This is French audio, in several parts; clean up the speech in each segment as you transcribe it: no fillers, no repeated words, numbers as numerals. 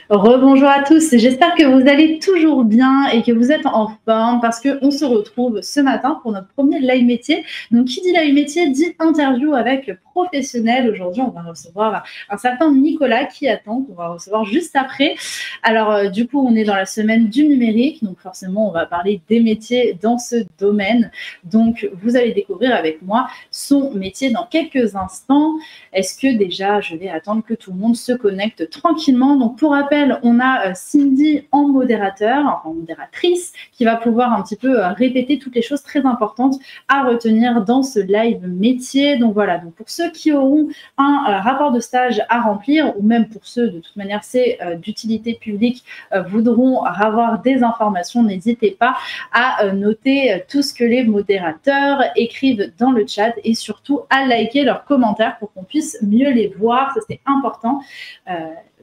Rebonjour à tous, j'espère que vous allez toujours bien et que vous êtes en forme parce qu'on se retrouve ce matin pour notre premier live métier. Donc qui dit live métier dit interview avec professionnel. Aujourd'hui on va recevoir un certain Nicolas qui attend, qu'on va recevoir juste après. Alors du coup on est dans la semaine du numérique, donc forcément on va parler des métiers dans ce domaine. Donc vous allez découvrir avec moi son métier dans quelques instants. Est-ce que déjà je vais attendre que tout le monde se connecte tranquillement? Donc pour rappel, on a Cindy en modérateur, en modératrice, qui va pouvoir un petit peu répéter toutes les choses très importantes à retenir dans ce live métier. Donc voilà, donc pour ceux qui auront un rapport de stage à remplir, ou même pour ceux, de toute manière, c'est d'utilité publique, voudront avoir des informations, n'hésitez pas à noter tout ce que les modérateurs écrivent dans le chat et surtout à liker leurs commentaires pour qu'on puisse mieux les voir. Ça, c'est important.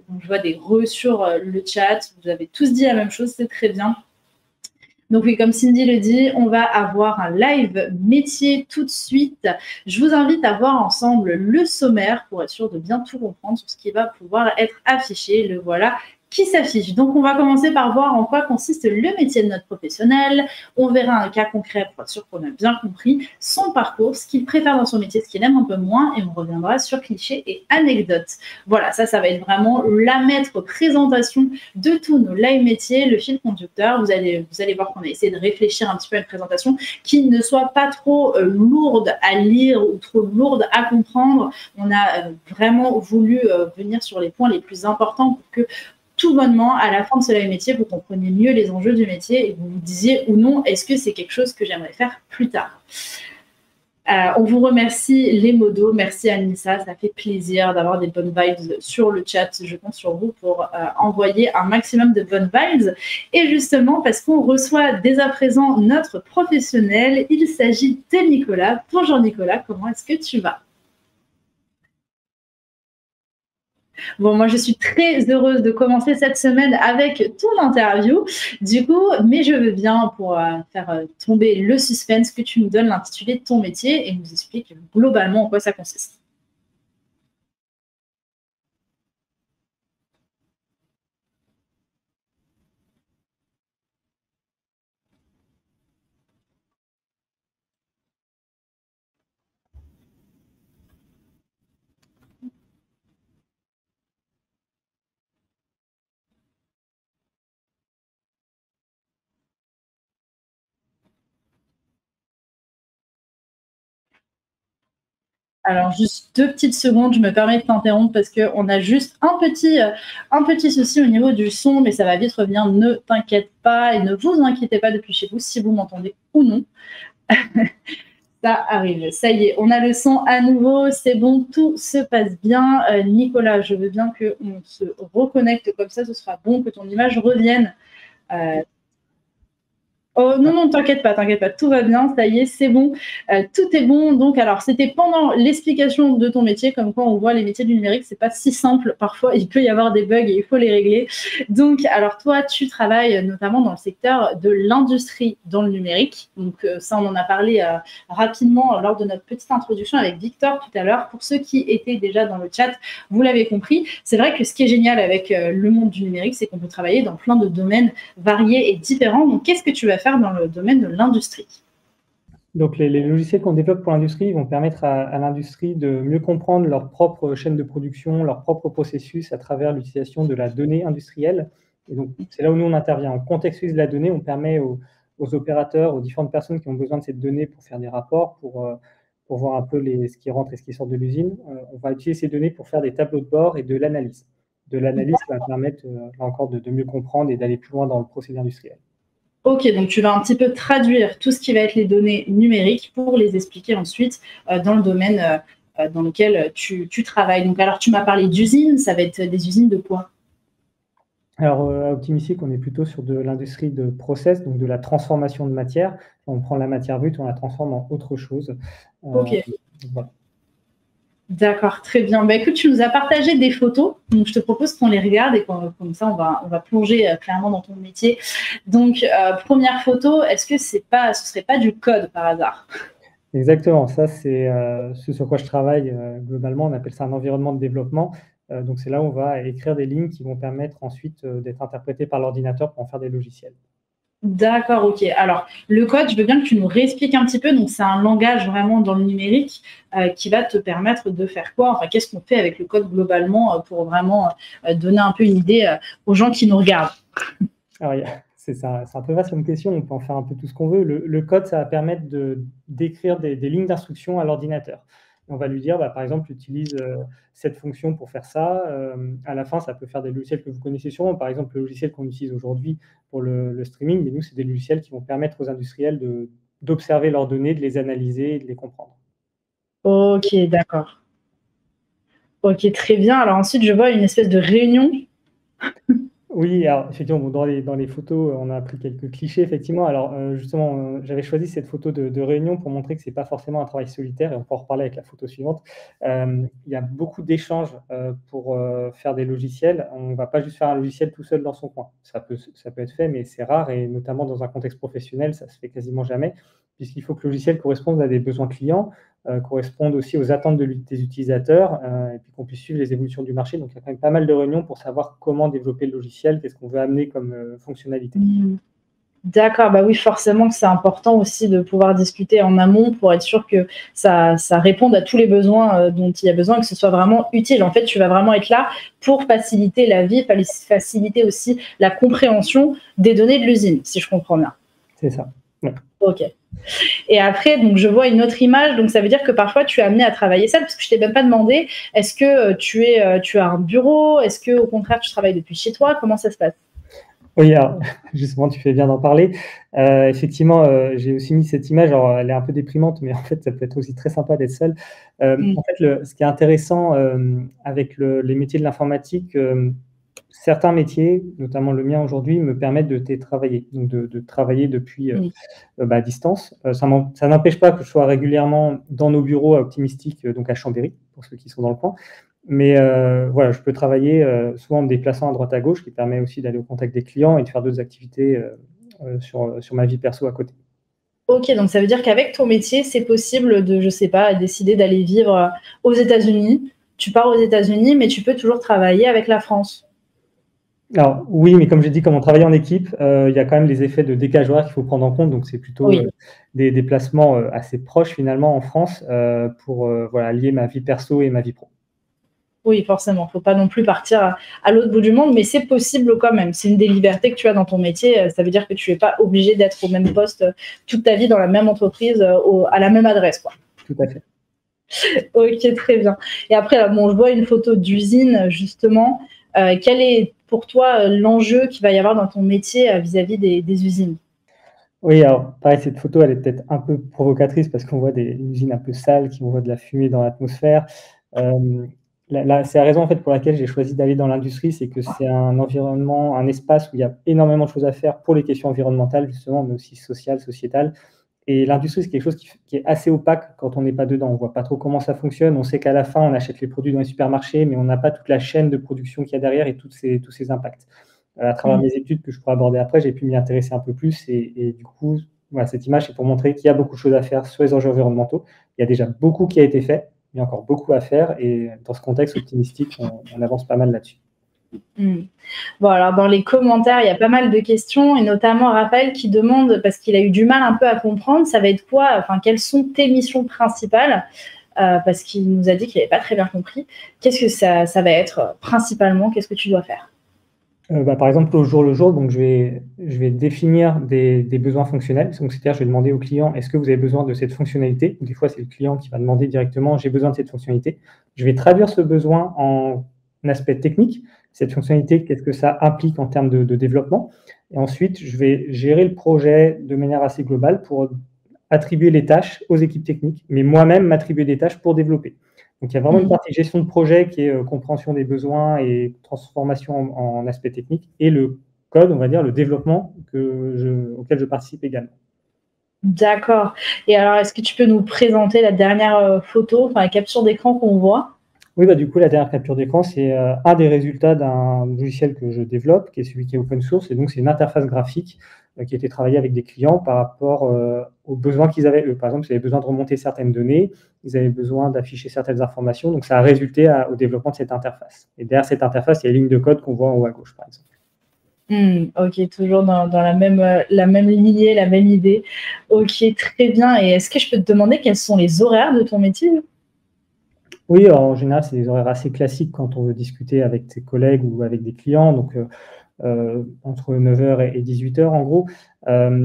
Donc, je vois des sur le chat. Vous avez tous dit la même chose, c'est très bien. Donc oui, comme Cindy le dit, on va avoir un live métier tout de suite. Je vous invite à voir ensemble le sommaire pour être sûr de bien tout comprendre sur ce qui va pouvoir être affiché. Le voilà qui s'affiche. Donc, on va commencer par voir en quoi consiste le métier de notre professionnel. On verra un cas concret pour être sûr qu'on a bien compris son parcours, ce qu'il préfère dans son métier, ce qu'il aime un peu moins, et on reviendra sur clichés et anecdotes. Voilà, ça va être vraiment la maître présentation de tous nos live métiers, le fil conducteur. Vous allez voir qu'on a essayé de réfléchir un petit peu à une présentation qui ne soit pas trop lourde à lire ou trop lourde à comprendre. On a vraiment voulu venir sur les points les plus importants pour que tout bonnement, à la fin de ce live métier, vous compreniez mieux les enjeux du métier et vous vous disiez ou non, est-ce que c'est quelque chose que j'aimerais faire plus tard? On vous remercie les modos, merci Anissa, ça fait plaisir d'avoir des bonnes vibes sur le chat. Je compte sur vous pour envoyer un maximum de bonnes vibes. Et justement, parce qu'on reçoit dès à présent notre professionnel, il s'agit de Nicolas. Bonjour Nicolas, comment est-ce que tu vas? Bon, moi, je suis très heureuse de commencer cette semaine avec ton interview, du coup, mais je veux bien, pour faire tomber le suspense, que tu nous donnes l'intitulé de ton métier et nous expliques globalement en quoi ça consiste. Alors, juste 2 petites secondes, je me permets de t'interrompre parce qu'on a juste un petit souci au niveau du son, mais ça va vite revenir. Ne t'inquiète pas et ne vous inquiétez pas depuis chez vous si vous m'entendez ou non. Ça arrive, ça y est, on a le son à nouveau, c'est bon, tout se passe bien. Nicolas, je veux bien qu'on se reconnecte comme ça, ce sera bon que ton image revienne. Oh non, non, t'inquiète pas, tout va bien, ça y est, c'est bon, tout est bon. Donc, alors, c'était pendant l'explication de ton métier, comme quoi on voit les métiers du numérique, c'est pas si simple. Parfois, il peut y avoir des bugs et il faut les régler. Donc, alors, toi, tu travailles notamment dans le secteur de l'industrie dans le numérique. Donc, ça, on en a parlé rapidement lors de notre petite introduction avec Victor tout à l'heure. Pour ceux qui étaient déjà dans le chat, vous l'avez compris. C'est vrai que ce qui est génial avec le monde du numérique, c'est qu'on peut travailler dans plein de domaines variés et différents. Donc, qu'est-ce que tu vas faire dans le domaine de l'industrie? Donc, les logiciels qu'on développe pour l'industrie vont permettre à l'industrie de mieux comprendre leur propre chaîne de production, leur propre processus à travers l'utilisation de la donnée industrielle. Et donc, c'est là où nous, on intervient. On contextualise la donnée, on permet aux opérateurs, aux différentes personnes qui ont besoin de cette donnée pour faire des rapports, pour voir un peu ce qui rentre et ce qui sort de l'usine. On va utiliser ces données pour faire des tableaux de bord et de l'analyse. De l'analyse va permettre, là encore, de mieux comprendre et d'aller plus loin dans le procédé industriel. Ok, donc tu vas un petit peu traduire tout ce qui va être les données numériques pour les expliquer ensuite dans le domaine dans lequel tu travailles. Donc, alors, tu m'as parlé d'usines, ça va être des usines de quoi? Alors, à Optimistic, on est plutôt sur de l'industrie de process, donc de la transformation de matière. On prend la matière brute, on la transforme en autre chose. Ok. Voilà. D'accord, très bien. Bah, écoute, tu nous as partagé des photos, donc je te propose qu'on les regarde et comme ça, on va plonger clairement dans ton métier. Donc, première photo, est-ce que ce serait pas du code par hasard? Exactement, ça c'est ce sur quoi je travaille globalement, on appelle ça un environnement de développement. Donc, c'est là où on va écrire des lignes qui vont permettre ensuite d'être interprétées par l'ordinateur pour en faire des logiciels. D'accord, ok. Alors, le code, je veux bien que tu nous réexpliques un petit peu. Donc, c'est un langage vraiment dans le numérique qui va te permettre de faire quoi? Enfin, qu'est-ce qu'on fait avec le code globalement pour vraiment donner un peu une idée aux gens qui nous regardent? Alors, c'est un peu vaste comme question, on peut en faire un peu tout ce qu'on veut. Le code, ça va permettre d'écrire des lignes d'instruction à l'ordinateur. On va lui dire, par exemple, utilise cette fonction pour faire ça. À la fin, ça peut faire des logiciels que vous connaissez sûrement. Par exemple, le logiciel qu'on utilise aujourd'hui pour le streaming, mais nous, c'est des logiciels qui vont permettre aux industriels d'observer leurs données, de les analyser et de les comprendre. Ok, d'accord. Ok, très bien. Alors ensuite, je vois une espèce de réunion. Oui, alors effectivement, bon, dans les photos, on a pris quelques clichés, effectivement. Alors, justement, j'avais choisi cette photo de réunion pour montrer que c'est pas forcément un travail solitaire et on peut en reparler avec la photo suivante. Il y a beaucoup d'échanges, pour, faire des logiciels. On va pas juste faire un logiciel tout seul dans son coin. Ça peut être fait, mais c'est rare et notamment dans un contexte professionnel, ça se fait quasiment jamais, puisqu'il faut que le logiciel corresponde à des besoins clients, corresponde aussi aux attentes des utilisateurs, et puis qu'on puisse suivre les évolutions du marché. Donc, il y a quand même pas mal de réunions pour savoir comment développer le logiciel, qu'est-ce qu'on veut amener comme fonctionnalité. D'accord, bah oui, forcément que c'est important aussi de pouvoir discuter en amont pour être sûr que ça réponde à tous les besoins dont il y a besoin, que ce soit vraiment utile. En fait, tu vas vraiment être là pour faciliter la vie, faciliter aussi la compréhension des données de l'usine, si je comprends bien. C'est ça. Ouais. Ok. Et après, donc, je vois une autre image. Donc, ça veut dire que parfois, tu es amené à travailler seul, parce que je t'ai même pas demandé, est-ce que tu as un bureau? Est-ce que, au contraire, tu travailles depuis chez toi? Comment ça se passe? Oui, alors, justement, tu fais bien d'en parler. Effectivement, j'ai aussi mis cette image. Alors, elle est un peu déprimante, mais en fait, ça peut être aussi très sympa d'être seul. En fait, ce qui est intéressant avec les métiers de l'informatique, certains métiers, notamment le mien aujourd'hui, me permettent de télétravailler, donc de travailler depuis à distance. Ça n'empêche pas que je sois régulièrement dans nos bureaux à Optimistic, donc à Chambéry, pour ceux qui sont dans le coin. Mais voilà, je peux travailler souvent en me déplaçant à droite à gauche, qui permet aussi d'aller au contact des clients et de faire d'autres activités sur ma vie perso à côté. Ok, donc ça veut dire qu'avec ton métier, c'est possible de, je sais pas, décider d'aller vivre aux États-Unis. Tu pars aux États-Unis, mais tu peux toujours travailler avec la France. Alors oui, mais comme j'ai dit, comme on travaille en équipe, il y a quand même les effets de décalage horaire qu'il faut prendre en compte. Donc c'est plutôt Oui. des déplacements assez proches finalement en France pour voilà, lier ma vie perso et ma vie pro. Oui, forcément. Faut pas non plus partir à l'autre bout du monde, mais c'est possible quand même. C'est une des libertés que tu as dans ton métier. Ça veut dire que tu n'es pas obligé d'être au même poste toute ta vie dans la même entreprise, à la même adresse, quoi. Tout à fait. Ok, très bien. Et après, là, bon, je vois une photo d'usine, justement. Quel est pour toi l'enjeu qu'il va y avoir dans ton métier vis-à-vis des usines? Oui, alors pareil, cette photo, elle est peut-être un peu provocatrice parce qu'on voit une usine un peu sale qui envoie de la fumée dans l'atmosphère. C'est la raison en fait pour laquelle j'ai choisi d'aller dans l'industrie, c'est que c'est un environnement, un espace où il y a énormément de choses à faire pour les questions environnementales justement, mais aussi sociales, sociétales. Et l'industrie, c'est quelque chose qui est assez opaque quand on n'est pas dedans. On ne voit pas trop comment ça fonctionne. On sait qu'à la fin, on achète les produits dans les supermarchés, mais on n'a pas toute la chaîne de production qu'il y a derrière et tous ces impacts. À travers mes études que je pourrais aborder après, j'ai pu m'y intéresser un peu plus. Et du coup, voilà, cette image, c'est pour montrer qu'il y a beaucoup de choses à faire sur les enjeux environnementaux. Il y a déjà beaucoup qui a été fait. Il y a encore beaucoup à faire. Et dans ce contexte optimistique, on avance pas mal là-dessus. Bon, alors dans les commentaires, il y a pas mal de questions, et notamment Raphaël qui demande, parce qu'il a eu du mal un peu à comprendre, ça va être quoi, enfin, quelles sont tes missions principales, parce qu'il nous a dit qu'il n'avait pas très bien compris. Qu'est-ce que ça va être principalement? Qu'est-ce que tu dois faire? Par exemple, au jour le jour, donc je vais définir des besoins fonctionnels. Donc, c'est-à-dire, je vais demander au client, est-ce que vous avez besoin de cette fonctionnalité? Des fois, c'est le client qui va demander directement, j'ai besoin de cette fonctionnalité. Je vais traduire ce besoin en aspect technique. Cette fonctionnalité, qu'est-ce que ça implique en termes de développement? Et ensuite, je vais gérer le projet de manière assez globale pour attribuer les tâches aux équipes techniques, mais moi-même m'attribuer des tâches pour développer. Donc, il y a vraiment une partie gestion de projet qui est compréhension des besoins et transformation en aspect technique, et le code, on va dire, le développement auquel je participe également. D'accord. Et alors, est-ce que tu peux nous présenter la dernière photo, enfin la capture d'écran qu'on voit? Oui, bah, du coup, la dernière capture d'écran, c'est un des résultats d'un logiciel que je développe, qui est celui qui est open source. Et donc, c'est une interface graphique qui a été travaillée avec des clients par rapport aux besoins qu'ils avaient, eux. Par exemple, ils avaient besoin de remonter certaines données, ils avaient besoin d'afficher certaines informations. Donc, ça a résulté au développement de cette interface. Et derrière cette interface, il y a les lignes de code qu'on voit en haut à gauche, par exemple. Ok, toujours dans la même lignée, la même idée. Ok, très bien. Et est-ce que je peux te demander quels sont les horaires de ton métier? Oui, en général, c'est des horaires assez classiques quand on veut discuter avec ses collègues ou avec des clients. Donc, entre 9 h et 18 h en gros,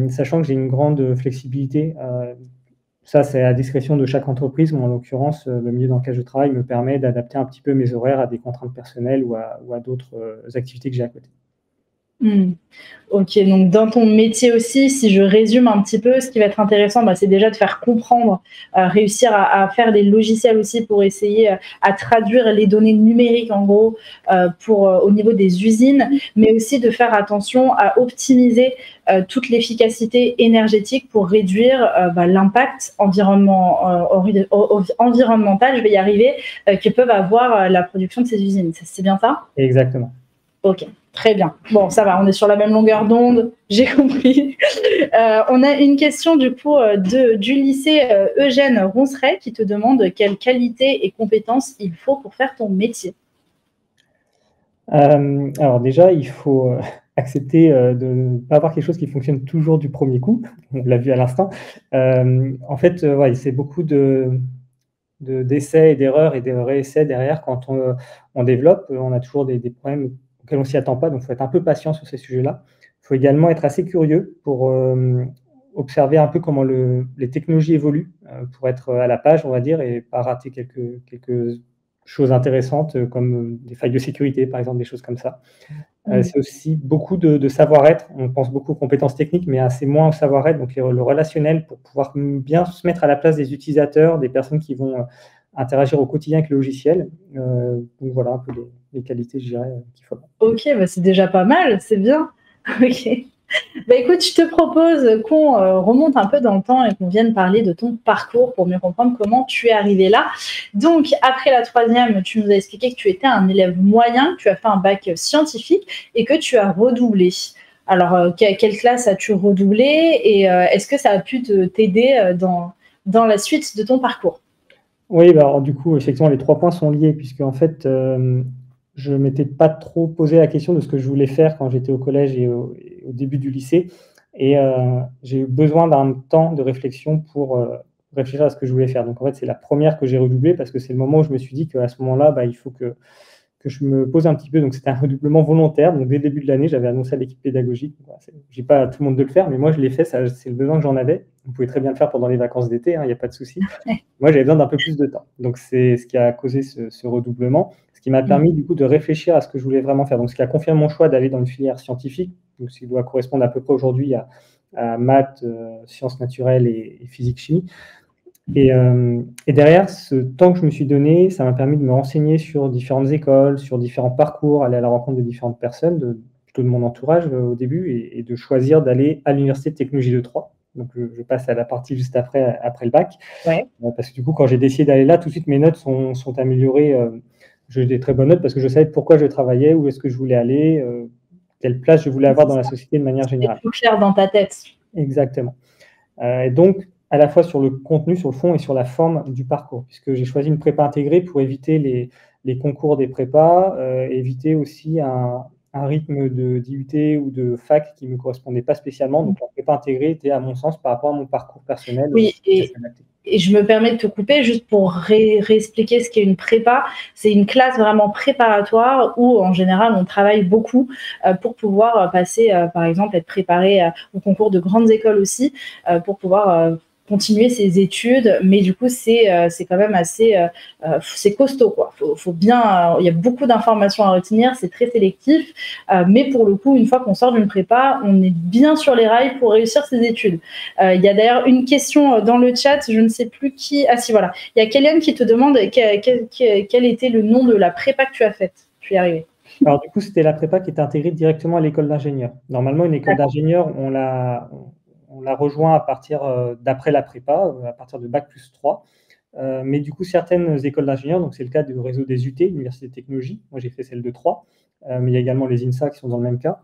sachant que j'ai une grande flexibilité. Ça, c'est à la discrétion de chaque entreprise. Moi, en l'occurrence, le milieu dans lequel je travaille me permet d'adapter un petit peu mes horaires à des contraintes personnelles ou à d'autres activités que j'ai à côté. Ok, donc dans ton métier aussi, si je résume un petit peu, ce qui va être intéressant, bah, c'est déjà de faire comprendre, réussir à faire des logiciels aussi pour essayer à traduire les données numériques en gros au niveau des usines, mais aussi de faire attention à optimiser toute l'efficacité énergétique pour réduire l'impact environnemental, je vais y arriver, que peuvent avoir la production de ces usines. C'est bien ça? Exactement. Ok, très bien. Bon, ça va, on est sur la même longueur d'onde, j'ai compris. On a une question du coup du lycée Eugène Ronceret qui te demande quelles qualités et compétences il faut pour faire ton métier. Alors déjà, il faut accepter de ne pas avoir quelque chose qui fonctionne toujours du premier coup. On l'a vu à l'instant. En fait, ouais, c'est beaucoup d'essais et d'erreurs et de réessais derrière quand on développe. On a toujours des problèmes auxquels on s'y attend pas, donc il faut être un peu patient sur ces sujets-là. Il faut également être assez curieux pour observer un peu comment les technologies évoluent pour être à la page, on va dire, et pas rater quelques choses intéressantes comme des failles de sécurité, par exemple, des choses comme ça. C'est aussi beaucoup de savoir-être. On pense beaucoup aux compétences techniques, mais assez moins au savoir-être, donc le relationnel pour pouvoir bien se mettre à la place des utilisateurs, des personnes qui vont interagir au quotidien avec le logiciel. Donc voilà un peu les qualités, je dirais, qu'il faut. Ok, bah c'est déjà pas mal, c'est bien. Ok. Bah écoute, je te propose qu'on remonte un peu dans le temps et qu'on vienne parler de ton parcours pour mieux comprendre comment tu es arrivé là. Donc, après la troisième, tu nous as expliqué que tu étais un élève moyen, que tu as fait un bac scientifique et que tu as redoublé. Alors, quelle classe as-tu redoublé et est-ce que ça a pu t'aider dans la suite de ton parcours? Oui, bah, alors, du coup, effectivement, les 3 points sont liés puisque en fait, je m'étais pas trop posé la question de ce que je voulais faire quand j'étais au collège et au début du lycée et j'ai eu besoin d'un temps de réflexion pour réfléchir à ce que je voulais faire. Donc en fait, c'est la première que j'ai redoublée parce que c'est le moment où je me suis dit qu'à ce moment-là, bah, il faut que je me pose un petit peu. Donc c'était un redoublement volontaire. Donc dès le début de l'année, j'avais annoncé à l'équipe pédagogique. Voilà, je dis pas à tout le monde de le faire, mais moi je l'ai fait. C'est le besoin que j'en avais. Vous pouvez très bien le faire pendant les vacances d'été, il n'y a pas de souci. Moi, j'avais besoin d'un peu plus de temps. Donc c'est ce qui a causé ce redoublement, ce qui m'a permis du coup de réfléchir à ce que je voulais vraiment faire. Donc ce qui a confirmé mon choix d'aller dans une filière scientifique, donc ce qui doit correspondre à peu près aujourd'hui à maths, sciences naturelles et physique-chimie. Et derrière, ce temps que je me suis donné, ça m'a permis de me renseigner sur différentes écoles, sur différents parcours, aller à la rencontre de différentes personnes, plutôt de mon entourage au début, et de choisir d'aller à l'université de technologie de Troyes. Donc je passe à la partie juste après le bac. Ouais. Parce que du coup, quand j'ai décidé d'aller là, tout de suite mes notes sont améliorées. J'ai des très bonnes notes parce que je savais pourquoi je travaillais, où est-ce que je voulais aller, quelle place je voulais avoir dans la société de manière générale. C'est plus clair dans ta tête. Exactement. Et donc, à la fois sur le contenu, sur le fond et sur la forme du parcours, puisque j'ai choisi une prépa intégrée pour éviter les concours des prépas, éviter aussi un rythme d'IUT ou de fac qui ne me correspondait pas spécialement. Donc la prépa intégrée était, à mon sens, par rapport à mon parcours personnel. Oui, et je me permets de te couper juste pour réexpliquer ce qu'est une prépa. C'est une classe vraiment préparatoire où, en général, on travaille beaucoup pour pouvoir passer, par exemple, être préparé au concours de grandes écoles aussi, pour pouvoir continuer ses études. Mais du coup, c'est quand même assez... c'est costaud, quoi. Faut bien... Il y a beaucoup d'informations à retenir, c'est très sélectif. Mais pour le coup, une fois qu'on sort d'une prépa, on est bien sur les rails pour réussir ses études. Il y a d'ailleurs une question dans le chat, je ne sais plus qui... Ah si, voilà. Il y a Kéliane qui te demande quel était le nom de la prépa que tu as faite. Je suis arrivée. Alors du coup, c'était la prépa qui était intégrée directement à l'école d'ingénieur. Normalement, une école d'ingénieur, on la rejoint à partir d'après la prépa, à partir de bac+3. Mais du coup, certaines écoles d'ingénieurs, donc c'est le cas du réseau des UT, l'Université de Technologie, moi j'ai fait celle de Troyes, mais il y a également les INSA qui sont dans le même cas,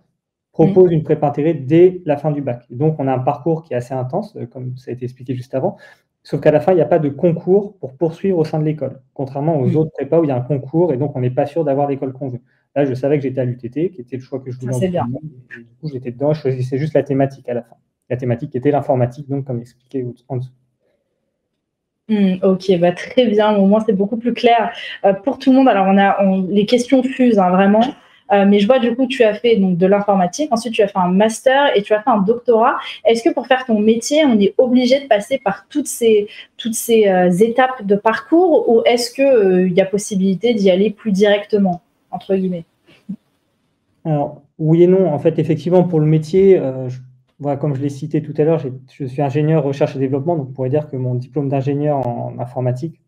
proposent une prépa intégrée dès la fin du bac. Et donc, on a un parcours qui est assez intense, comme ça a été expliqué juste avant, sauf qu'à la fin, il n'y a pas de concours pour poursuivre au sein de l'école, contrairement aux autres prépas où il y a un concours et donc on n'est pas sûr d'avoir l'école qu'on veut. Là, je savais que j'étais à l'UTT, qui était le choix que je voulais en premier, et du coup, j'étais dedans, je choisissais juste la thématique à la fin. La thématique était l'informatique, donc comme expliqué en dessous. Ok, bah très bien. Au moins, c'est beaucoup plus clair pour tout le monde. Alors, les questions fusent hein, vraiment. Mais je vois du coup, tu as fait donc, de l'informatique, ensuite tu as fait un master et tu as fait un doctorat. Est-ce que pour faire ton métier, on est obligé de passer par toutes ces étapes de parcours ou est-ce qu'il y a possibilité d'y aller plus directement, entre guillemets? Alors, oui et non. En fait, effectivement, pour le métier, voilà, comme je l'ai cité tout à l'heure, je suis ingénieur recherche et développement, donc on pourrait dire que mon diplôme d'ingénieur en informatique,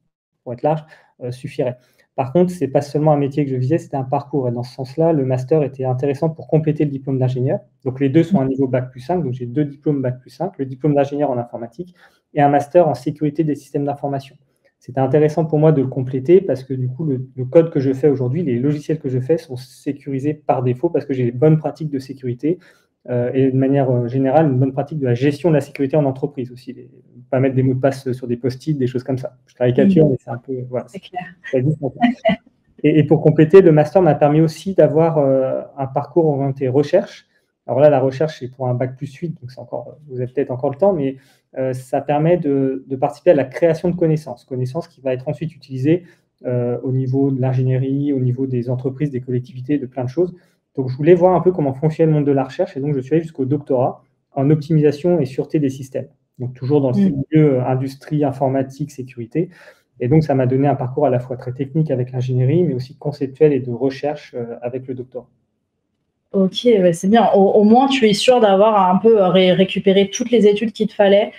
pour être large, suffirait. Par contre, ce n'est pas seulement un métier que je visais, c'était un parcours. Et dans ce sens-là, le master était intéressant pour compléter le diplôme d'ingénieur. Donc les deux sont à un niveau Bac+5, donc j'ai 2 diplômes Bac+5, le diplôme d'ingénieur en informatique et un master en sécurité des systèmes d'information. C'était intéressant pour moi de le compléter parce que du coup, le code que je fais aujourd'hui, les logiciels que je fais sont sécurisés par défaut parce que j'ai les bonnes pratiques de sécurité et de manière générale, une bonne pratique de la gestion de la sécurité en entreprise aussi. Pas mettre des mots de passe sur des post-it, des choses comme ça. Je caricature, mais c'est un peu... Voilà, c'est clair. Et pour compléter, le master m'a permis aussi d'avoir un parcours orienté recherche. Alors là, la recherche, c'est pour un Bac+8, donc vous avez peut-être encore le temps, mais ça permet de participer à la création de connaissances qui va être ensuite utilisée au niveau de l'ingénierie, au niveau des entreprises, des collectivités, de plein de choses. Donc, je voulais voir un peu comment fonctionne le monde de la recherche, et donc je suis allé jusqu'au doctorat en optimisation et sûreté des systèmes. Donc, toujours dans le milieu industrie, informatique, sécurité. Et donc, ça m'a donné un parcours à la fois très technique avec l'ingénierie, mais aussi conceptuel et de recherche avec le doctorat. Ok, bah c'est bien. Au moins, tu es sûr d'avoir un peu récupéré toutes les études qu'il te fallait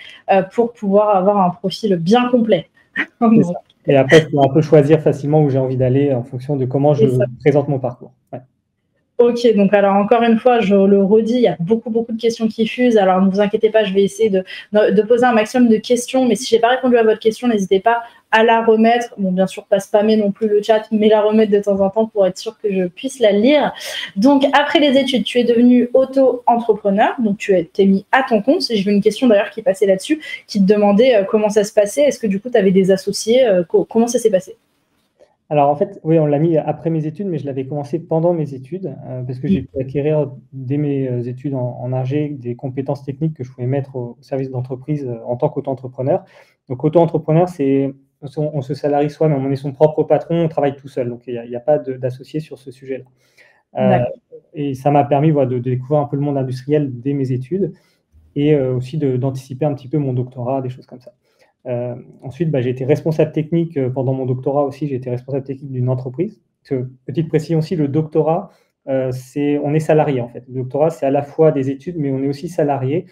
pour pouvoir avoir un profil bien complet. C'est ça. Et après, je peux un peu choisir facilement où j'ai envie d'aller en fonction de comment je présente mon parcours. Ouais. Ok, donc alors encore une fois, je le redis, il y a beaucoup de questions qui fusent. Alors ne vous inquiétez pas, je vais essayer de poser un maximum de questions. Mais si j'ai pas répondu à votre question, n'hésitez pas à la remettre. Bon, bien sûr, pas spammer non plus le chat, mais la remettre de temps en temps pour être sûr que je puisse la lire. Donc après les études, tu es devenu auto-entrepreneur, donc tu t'es mis à ton compte. J'ai vu une question d'ailleurs qui passait là-dessus, qui te demandait comment ça se passait. Est-ce que du coup, tu avais des associés? Comment ça s'est passé? Alors en fait, oui, on l'a mis après mes études, mais je l'avais commencé pendant mes études, parce que j'ai pu acquérir dès mes études en ingé des compétences techniques que je pouvais mettre au service d'entreprise en tant qu'auto-entrepreneur. Donc auto-entrepreneur, on se salarie soi-même, on est son propre patron, on travaille tout seul, donc il n'y a pas d'associé sur ce sujet-là. Et ça m'a permis de découvrir un peu le monde industriel dès mes études, et aussi d'anticiper un petit peu mon doctorat, des choses comme ça. Ensuite, j'ai été responsable technique pendant mon doctorat aussi. J'ai été responsable technique d'une entreprise. Petite précision aussi, le doctorat, on est salarié en fait. Le doctorat, c'est à la fois des études, mais on est aussi salarié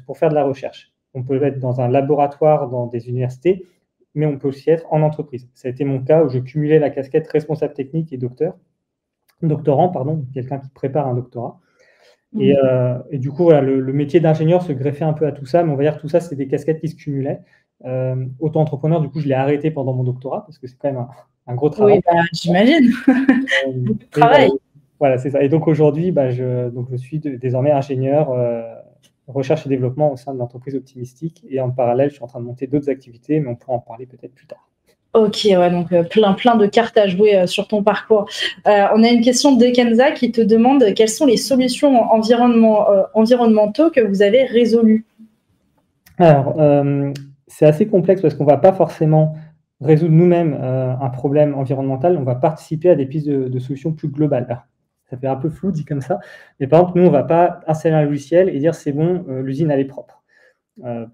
pour faire de la recherche. On peut être dans un laboratoire, dans des universités, mais on peut aussi être en entreprise. Ça a été mon cas où je cumulais la casquette responsable technique et doctorant, quelqu'un qui prépare un doctorat. Et du coup, voilà, le métier d'ingénieur se greffait un peu à tout ça, mais on va dire que tout ça, c'est des casquettes qui se cumulaient. Auto-entrepreneur, du coup, je l'ai arrêté pendant mon doctorat parce que c'est quand même un gros travail. Oui, j'imagine. Beaucoup de travail. Voilà, c'est ça. Et donc aujourd'hui, je suis désormais ingénieur recherche et développement au sein de l'entreprise Optimistic. Et en parallèle, je suis en train de monter d'autres activités, mais on pourra en parler peut-être plus tard. Ok, ouais, donc plein de cartes à jouer sur ton parcours. On a une question de Kenza qui te demande quelles sont les solutions environnementaux que vous avez résolues. Alors, c'est assez complexe parce qu'on ne va pas forcément résoudre nous-mêmes un problème environnemental, on va participer à des pistes de solutions plus globales. Alors, ça fait un peu flou dit comme ça, mais par exemple, nous, on ne va pas installer un logiciel et dire c'est bon, l'usine, elle est propre.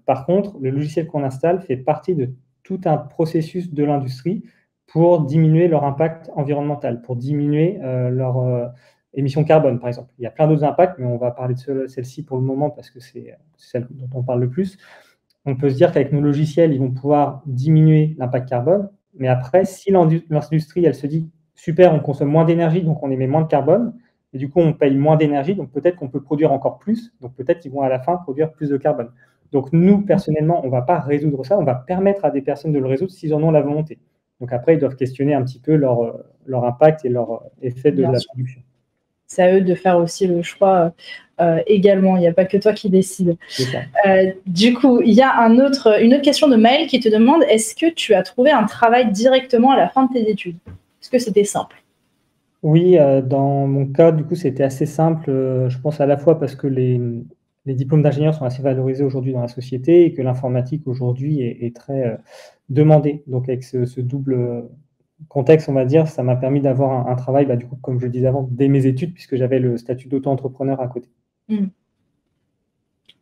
Par contre, le logiciel qu'on installe fait partie de tout un processus de l'industrie pour diminuer leur impact environnemental, pour diminuer leur émissions carbone, par exemple. Il y a plein d'autres impacts, mais on va parler de celle-ci pour le moment parce que c'est celle dont on parle le plus. On peut se dire qu'avec nos logiciels, ils vont pouvoir diminuer l'impact carbone, mais après, si l'industrie, elle se dit super, on consomme moins d'énergie, donc on émet moins de carbone, et du coup, on paye moins d'énergie, donc peut-être qu'on peut produire encore plus, donc peut-être qu'ils vont à la fin produire plus de carbone. Donc nous, personnellement, on ne va pas résoudre ça, on va permettre à des personnes de le résoudre s'ils en ont la volonté. Donc après, ils doivent questionner un petit peu leur impact et leur effet de Bien la sûr. production. C'est à eux de faire aussi le choix également. Il n'y a pas que toi qui décides. C'est ça. Du coup, il y a une autre question de Maël qui te demande, est-ce que tu as trouvé un travail directement à la fin de tes études? Est-ce que c'était simple? Oui, dans mon cas, du coup, c'était assez simple, je pense à la fois parce que les diplômes d'ingénieur sont assez valorisés aujourd'hui dans la société et que l'informatique aujourd'hui est très, demandée. Donc avec ce double, contexte, on va dire, ça m'a permis d'avoir un travail, du coup, comme je le disais avant, dès mes études, puisque j'avais le statut d'auto-entrepreneur à côté. Mmh.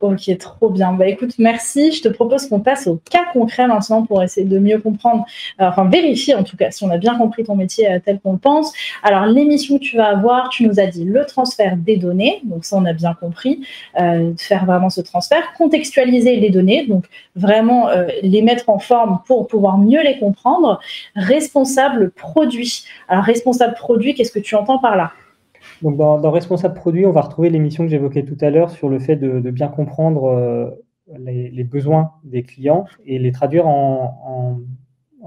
Ok, trop bien. Bah écoute, merci. Je te propose qu'on passe au cas concret maintenant pour essayer de mieux comprendre, enfin vérifier en tout cas si on a bien compris ton métier tel qu'on le pense. Alors l'émission que tu vas avoir, tu nous as dit le transfert des données, donc ça on a bien compris, faire vraiment ce transfert, contextualiser les données, donc vraiment les mettre en forme pour pouvoir mieux les comprendre. Responsable produit. Alors responsable produit, qu'est-ce que tu entends par là? Donc dans responsable produit, on va retrouver l'émission que j'évoquais tout à l'heure sur le fait de bien comprendre, les besoins des clients et les traduire en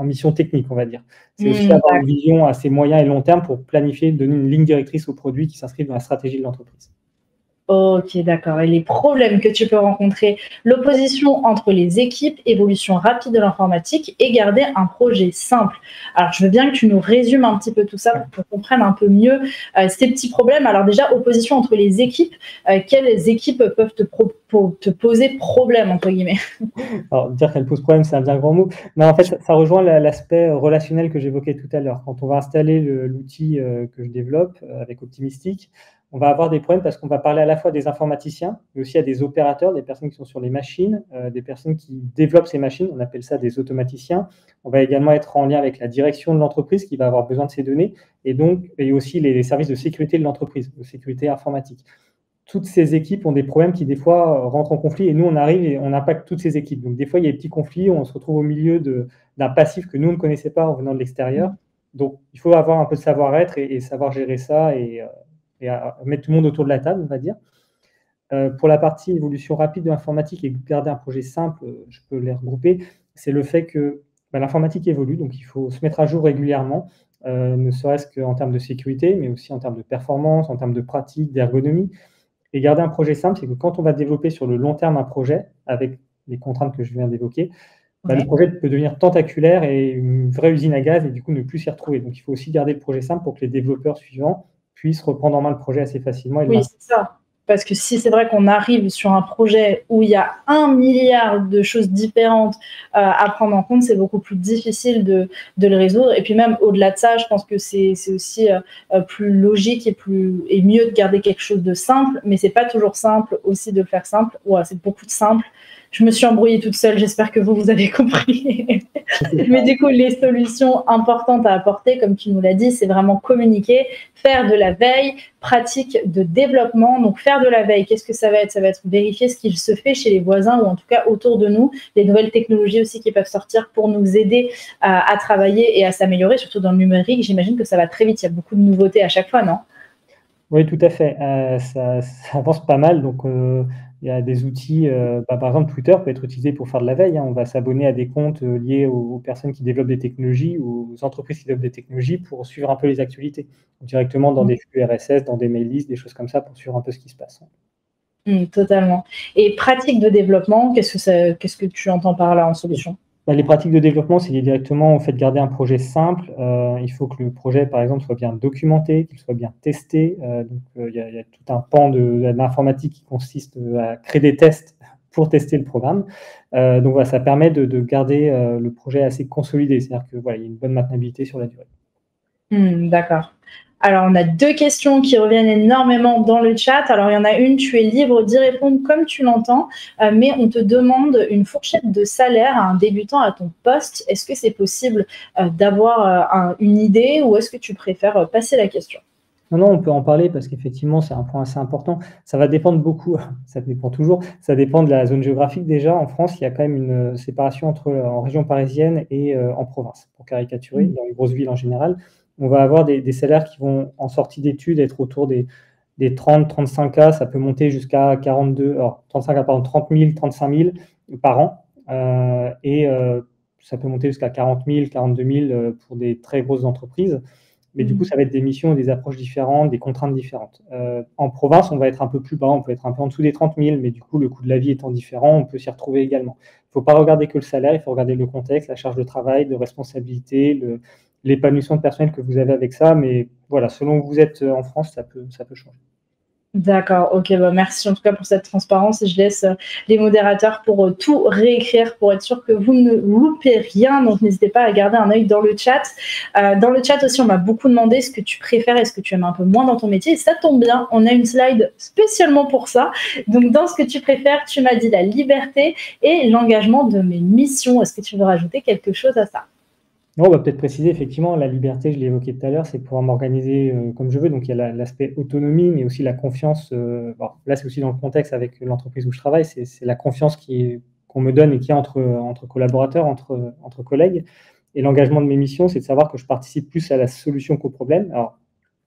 mission technique, on va dire. C'est aussi avoir une vision assez moyen et long terme pour planifier, donner une ligne directrice aux produits qui s'inscrivent dans la stratégie de l'entreprise. Ok, d'accord. Et les problèmes que tu peux rencontrer, l'opposition entre les équipes, évolution rapide de l'informatique et garder un projet simple. Alors, je veux bien que tu nous résumes un petit peu tout ça pour qu'on comprenne un peu mieux ces petits problèmes. Alors déjà, opposition entre les équipes, quelles équipes peuvent te poser problème, entre guillemets? Alors, dire qu'elle pose problème, c'est un bien grand mot. Mais en fait, ça rejoint l'aspect relationnel que j'évoquais tout à l'heure. Quand on va installer l'outil que je développe avec Optimistic, on va avoir des problèmes parce qu'on va parler à la fois des informaticiens, mais aussi à des opérateurs, des personnes qui sont sur les machines, des personnes qui développent ces machines, on appelle ça des automaticiens. On va également être en lien avec la direction de l'entreprise qui va avoir besoin de ces données, et aussi les services de sécurité de l'entreprise, de sécurité informatique. Toutes ces équipes ont des problèmes qui, des fois, rentrent en conflit et nous, on arrive et on impacte toutes ces équipes. Donc, des fois, il y a des petits conflits, on se retrouve au milieu d'un passif que nous, on ne connaissait pas en venant de l'extérieur. Donc, il faut avoir un peu de savoir-être et savoir gérer ça et mettre tout le monde autour de la table, on va dire. Pour la partie évolution rapide de l'informatique et garder un projet simple, je peux les regrouper, c'est le fait que l'informatique évolue, donc il faut se mettre à jour régulièrement, ne serait-ce qu'en termes de sécurité, mais aussi en termes de performance, en termes de pratique, d'ergonomie. Et garder un projet simple, c'est que quand on va développer sur le long terme un projet, avec les contraintes que je viens d'évoquer, le projet peut devenir tentaculaire et une vraie usine à gaz et du coup ne plus s'y retrouver. Donc il faut aussi garder le projet simple pour que les développeurs suivants puissent reprendre en main le projet assez facilement. Oui, c'est ça. Parce que si c'est vrai qu'on arrive sur un projet où il y a 1 milliard de choses différentes à prendre en compte, c'est beaucoup plus difficile de le résoudre. Et puis même au-delà de ça, je pense que c'est aussi plus logique et mieux de garder quelque chose de simple, mais c'est pas toujours simple aussi de le faire simple. Ouais, c'est beaucoup de simple. Je me suis embrouillée toute seule, j'espère que vous avez compris. Mais du coup, les solutions importantes à apporter, comme tu nous l'as dit, c'est vraiment communiquer, faire de la veille, pratique de développement. Donc, faire de la veille, qu'est-ce que ça va être? Ça va être vérifier ce qui se fait chez les voisins ou en tout cas autour de nous, les nouvelles technologies aussi qui peuvent sortir pour nous aider à travailler et à s'améliorer, surtout dans le numérique. J'imagine que ça va très vite, il y a beaucoup de nouveautés à chaque fois, non? Oui, tout à fait. Ça avance pas mal. Donc, il y a des outils, par exemple, Twitter peut être utilisé pour faire de la veille, hein. On va s'abonner à des comptes liés aux personnes qui développent des technologies ou aux entreprises qui développent des technologies pour suivre un peu les actualités, directement dans des flux RSS, dans des mail lists, des choses comme ça pour suivre un peu ce qui se passe. Totalement. Et pratique de développement, qu'est-ce que tu entends par là en solution? Les pratiques de développement, c'est lié directement au fait de garder un projet simple. Il faut que le projet, par exemple, soit bien documenté, qu'il soit bien testé. Il y a tout un pan de l'informatique qui consiste à créer des tests pour tester le programme. Donc voilà, ça permet de garder le projet assez consolidé. C'est-à-dire que voilà, il y a une bonne maintenabilité sur la durée. D'accord. Alors, on a 2 questions qui reviennent énormément dans le chat. Alors, il y en a une, tu es libre d'y répondre comme tu l'entends, mais on te demande une fourchette de salaire à un débutant à ton poste. Est-ce que c'est possible d'avoir une idée ou est-ce que tu préfères passer la question? Non, on peut en parler parce qu'effectivement, c'est un point assez important. Ça va dépendre beaucoup, ça dépend toujours, ça dépend de la zone géographique déjà. En France, il y a quand même une séparation en région parisienne et en province, pour caricaturer, dans les grosses villes en général. On va avoir des salaires qui vont, en sortie d'études, être autour des les 30-35K, ça peut monter jusqu'à 30 000, 35 000 par an. Ça peut monter jusqu'à 40 000, 42 000 pour des très grosses entreprises. Mais du coup, ça va être des missions, des approches différentes, des contraintes différentes. En province, on va être un peu plus bas, on peut être un peu en dessous des 30 000, mais du coup, le coût de la vie étant différent, on peut s'y retrouver également. Il ne faut pas regarder que le salaire, il faut regarder le contexte, la charge de travail, de responsabilité, l'épanouissement personnel que vous avez avec ça. Mais voilà, selon où vous êtes en France, ça peut changer. D'accord, ok, bah merci en tout cas pour cette transparence et je laisse les modérateurs pour tout réécrire pour être sûr que vous ne loupez rien, donc n'hésitez pas à garder un œil dans le chat. Dans le chat aussi, on m'a beaucoup demandé ce que tu préfères et ce que tu aimes un peu moins dans ton métier et ça tombe bien, on a une slide spécialement pour ça. Donc dans ce que tu préfères, tu m'as dit la liberté et l'engagement de mes missions. Est-ce que tu veux rajouter quelque chose à ça? On va peut-être préciser, effectivement, la liberté, je l'ai évoqué tout à l'heure, c'est pouvoir m'organiser comme je veux. Donc, il y a l'aspect autonomie, mais aussi la confiance. Là, c'est aussi dans le contexte avec l'entreprise où je travaille, c'est la confiance qu'on me donne et qu'il y a entre collaborateurs, entre collègues. Et l'engagement de mes missions, c'est de savoir que je participe plus à la solution qu'au problème. Alors,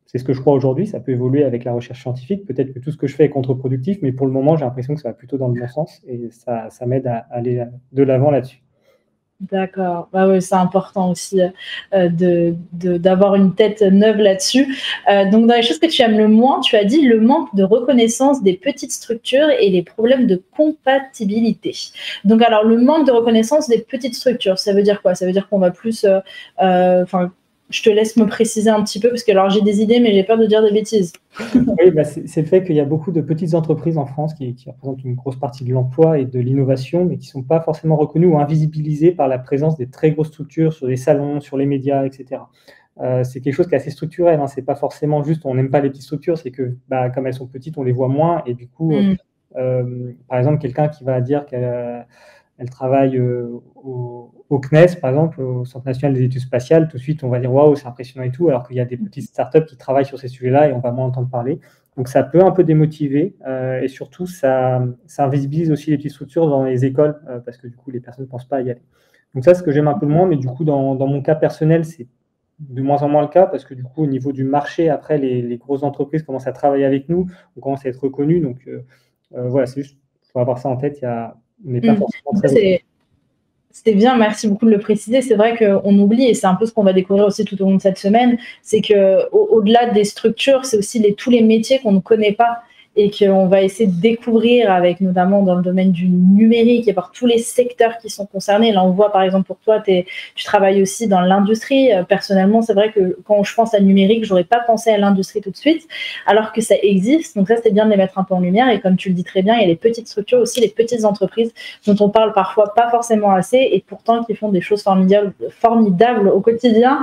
c'est ce que je crois aujourd'hui, ça peut évoluer avec la recherche scientifique. Peut-être que tout ce que je fais est contre-productif, mais pour le moment, j'ai l'impression que ça va plutôt dans le bon sens et ça m'aide à aller de l'avant là-dessus. D'accord, bah oui, c'est important aussi d'avoir une tête neuve là-dessus. Donc, dans les choses que tu aimes le moins, tu as dit le manque de reconnaissance des petites structures et les problèmes de compatibilité. Donc, alors, le manque de reconnaissance des petites structures, ça veut dire quoi? Ça veut dire qu'on va plus... je te laisse me préciser un petit peu, parce que alors j'ai des idées, mais j'ai peur de dire des bêtises. Oui, c'est le fait qu'il y a beaucoup de petites entreprises en France qui représentent une grosse partie de l'emploi et de l'innovation, mais qui ne sont pas forcément reconnues ou invisibilisées par la présence des très grosses structures sur les salons, sur les médias, etc. C'est quelque chose qui est assez structurel, hein. C'est pas forcément juste on n'aime pas les petites structures, c'est que comme elles sont petites, on les voit moins, et du coup, par exemple, quelqu'un qui va dire qu'elle travaille au CNES, par exemple, au Centre national des études spatiales, tout de suite, on va dire waouh, c'est impressionnant et tout, alors qu'il y a des petites startups qui travaillent sur ces sujets-là et on va moins entendre parler. Donc, ça peut un peu démotiver et surtout, ça invisibilise aussi les petites structures dans les écoles parce que du coup, les personnes ne pensent pas à y aller. Donc, ça, c'est ce que j'aime un peu moins, mais du coup, dans mon cas personnel, c'est de moins en moins le cas parce que du coup, au niveau du marché, après, les grosses entreprises commencent à travailler avec nous, on commence à être reconnus. Donc, voilà, c'est juste, il faut avoir ça en tête. On n'est pas forcément très... C'était bien, merci beaucoup de le préciser. C'est vrai qu'on oublie, et c'est un peu ce qu'on va découvrir aussi tout au long de cette semaine, c'est qu'au-delà des structures, c'est aussi tous les métiers qu'on ne connaît pas et qu'on va essayer de découvrir avec notamment dans le domaine du numérique et par tous les secteurs qui sont concernés. Là, on voit par exemple pour toi, tu travailles aussi dans l'industrie. Personnellement, c'est vrai que quand je pense à numérique, j'aurais pas pensé à l'industrie tout de suite, alors que ça existe. Donc ça, c'est bien de les mettre un peu en lumière. Et comme tu le dis très bien, il y a les petites structures aussi, les petites entreprises dont on parle parfois pas forcément assez et pourtant qui font des choses formidables au quotidien.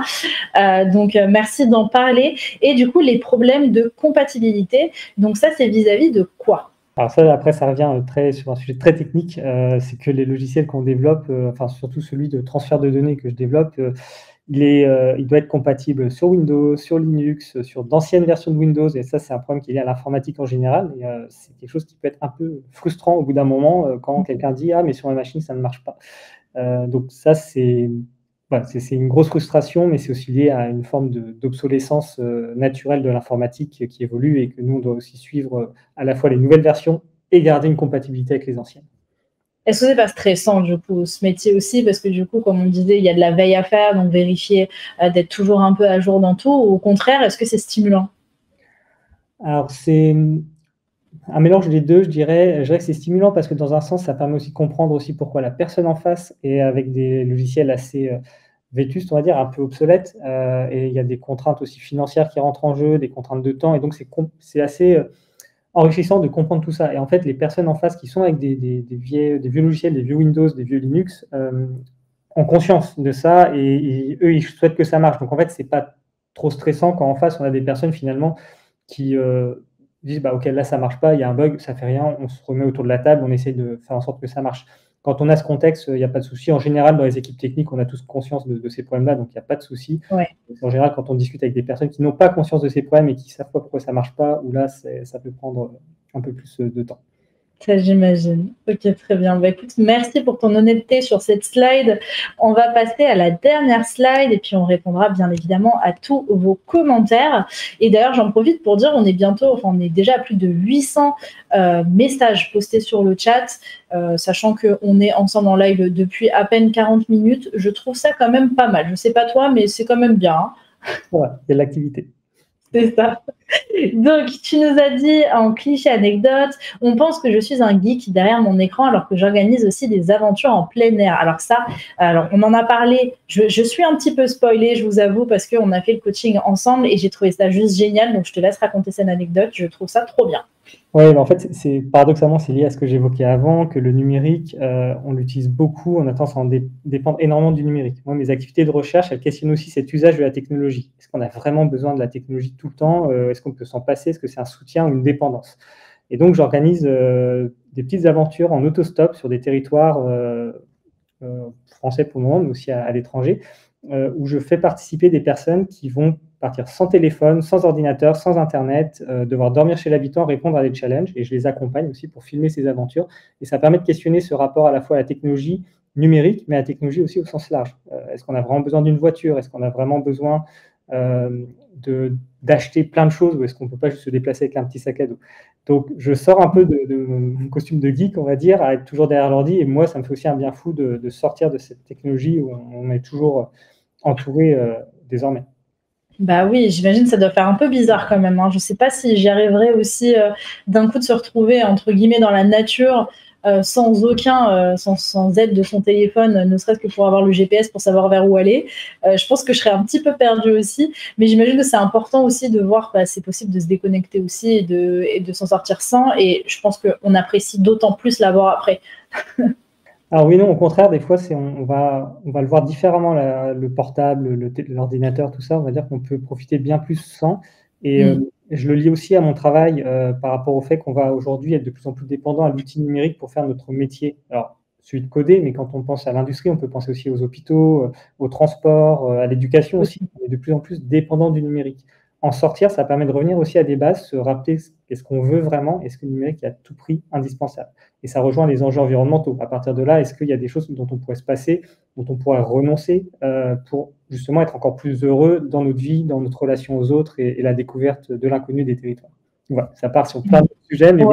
Donc, merci d'en parler. Et du coup, les problèmes de compatibilité, donc ça, c'est vis-à-vis de quoi? Alors ça, après, ça revient sur un sujet très technique. C'est que les logiciels qu'on développe, enfin surtout celui de transfert de données que je développe, il doit être compatible sur Windows, sur Linux, sur d'anciennes versions de Windows. Et ça, c'est un problème qui est lié à l'informatique en général. Et c'est quelque chose qui peut être un peu frustrant au bout d'un moment quand quelqu'un dit « Ah, mais sur ma machine, ça ne marche pas ». Donc ça, c'est une grosse frustration, mais c'est aussi lié à une forme d'obsolescence naturelle de l'informatique qui évolue et que nous, on doit aussi suivre à la fois les nouvelles versions et garder une compatibilité avec les anciennes. Est-ce que c'est pas stressant, du coup, ce métier aussi? Parce que du coup, comme on disait, il y a de la veille à faire, donc vérifier d'être toujours un peu à jour dans tout. Ou au contraire, est-ce que c'est stimulant? Alors, c'est un mélange des deux, je dirais. Je dirais que c'est stimulant parce que dans un sens, ça permet aussi de comprendre aussi pourquoi la personne en face est avec des logiciels assez vétustes, on va dire, un peu obsolètes. Et il y a des contraintes aussi financières qui rentrent en jeu, des contraintes de temps. Et donc, c'est assez enrichissant de comprendre tout ça. Et en fait, les personnes en face qui sont avec des vieux logiciels, des vieux Windows, des vieux Linux, ont conscience de ça et eux, ils souhaitent que ça marche. Donc, en fait, c'est pas trop stressant quand en face, on a des personnes finalement qui disent bah, ok, là ça marche pas, il y a un bug, ça fait rien, on se remet autour de la table, on essaye de faire en sorte que ça marche. Quand on a ce contexte, il n'y a pas de souci. En général, dans les équipes techniques, on a tous conscience de ces problèmes-là, donc il n'y a pas de souci. Ouais. En général, quand on discute avec des personnes qui n'ont pas conscience de ces problèmes et qui ne savent pas pourquoi ça ne marche pas, ou là, ça peut prendre un peu plus de temps. Ça, j'imagine. Ok, très bien. Bah, écoute, merci pour ton honnêteté sur cette slide. On va passer à la dernière slide et puis on répondra bien évidemment à tous vos commentaires. Et d'ailleurs, j'en profite pour dire, on est déjà à plus de 800 messages postés sur le chat, sachant qu'on est ensemble en live depuis à peine 40 minutes. Je trouve ça quand même pas mal. Je sais pas toi, mais c'est quand même bien, hein. Voilà, il y a de l'activité. C'est ça. Donc, tu nous as dit en cliché anecdote, on pense que je suis un geek derrière mon écran alors que j'organise aussi des aventures en plein air. Alors on en a parlé, je suis un petit peu spoilée, je vous avoue, parce qu'on a fait le coaching ensemble et j'ai trouvé ça juste génial. Donc, je te laisse raconter cette anecdote, je trouve ça trop bien. Oui, en fait, paradoxalement, c'est lié à ce que j'évoquais avant, que le numérique, on l'utilise beaucoup, on a tendance à en dépendre énormément du numérique. Moi, mes activités de recherche, elles questionnent aussi cet usage de la technologie. Est-ce qu'on a vraiment besoin de la technologie tout le temps? Est-ce qu'on peut s'en passer? Est-ce que c'est un soutien ou une dépendance? Et donc, j'organise des petites aventures en autostop sur des territoires français pour le moment, mais aussi à l'étranger, où je fais participer des personnes qui vont partir sans téléphone, sans ordinateur, sans Internet, devoir dormir chez l'habitant, répondre à des challenges, et je les accompagne aussi pour filmer ces aventures. Et ça permet de questionner ce rapport à la fois à la technologie numérique, mais à la technologie aussi au sens large. Est-ce qu'on a vraiment besoin d'une voiture? Est-ce qu'on a vraiment besoin d'acheter plein de choses, ou est-ce qu'on ne peut pas juste se déplacer avec un petit sac à dos? Donc, je sors un peu de mon costume de geek, on va dire, à être toujours derrière l'ordi, et moi, ça me fait aussi un bien fou de sortir de cette technologie où on est toujours entouré désormais. Bah oui, j'imagine que ça doit faire un peu bizarre quand même, hein. Je ne sais pas si j'y arriverais aussi d'un coup de se retrouver entre guillemets dans la nature sans aide de son téléphone, ne serait-ce que pour avoir le GPS pour savoir vers où aller. Je pense que je serais un petit peu perdue aussi, mais j'imagine que c'est important aussi de voir que c'est possible de se déconnecter aussi et de s'en sortir sans. Et je pense qu'on apprécie d'autant plus l'avoir après. Alors oui, non, au contraire, des fois, on va le voir différemment, le portable, l'ordinateur, tout ça. On va dire qu'on peut profiter bien plus sans. Et je le lie aussi à mon travail par rapport au fait qu'on va aujourd'hui être de plus en plus dépendant à l'outil numérique pour faire notre métier. Alors, celui de coder, mais quand on pense à l'industrie, on peut penser aussi aux hôpitaux, au transport, à l'éducation aussi. On est de plus en plus dépendant du numérique. En sortir, ça permet de revenir aussi à des bases, se rappeler qu'est-ce qu'on veut vraiment, est-ce que le numérique est à tout prix indispensable. Et ça rejoint les enjeux environnementaux. À partir de là, est-ce qu'il y a des choses dont on pourrait se passer, dont on pourrait renoncer pour justement être encore plus heureux dans notre vie, dans notre relation aux autres et la découverte de l'inconnu des territoires. Voilà, ça part sur plein de sujets, mais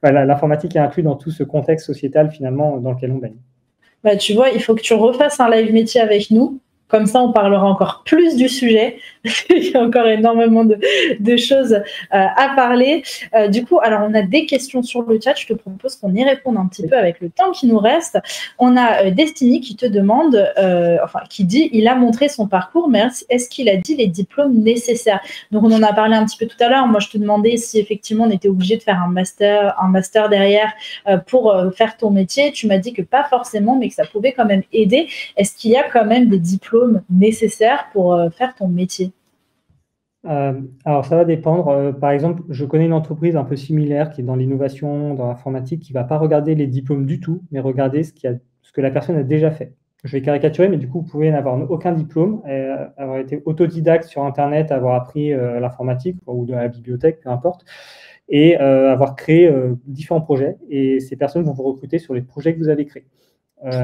l'informatique est inclue dans tout ce contexte sociétal finalement dans lequel on baigne. Bah, tu vois, il faut que tu refasses un live métier avec nous. Comme ça, on parlera encore plus du sujet. Il y a encore énormément de choses à parler. Du coup, alors on a des questions sur le chat. Je te propose qu'on y réponde un petit peu avec le temps qui nous reste. On a Destiny qui te demande, qui dit, il a montré son parcours, mais est-ce qu'il a dit les diplômes nécessaires? Donc, on en a parlé un petit peu tout à l'heure. Moi, je te demandais si effectivement on était obligé de faire un master derrière pour faire ton métier. Tu m'as dit que pas forcément, mais que ça pouvait quand même aider. Est-ce qu'il y a quand même des diplômes nécessaires pour faire ton métier? Alors, ça va dépendre. Par exemple, je connais une entreprise un peu similaire qui est dans l'innovation, dans l'informatique, qui ne va pas regarder les diplômes du tout, mais regarder ce que la personne a déjà fait. Je vais caricaturer, mais du coup, vous pouvez n'avoir aucun diplôme, avoir été autodidacte sur Internet, avoir appris l'informatique ou de la bibliothèque, peu importe, et avoir créé différents projets. Et ces personnes vont vous recruter sur les projets que vous avez créés.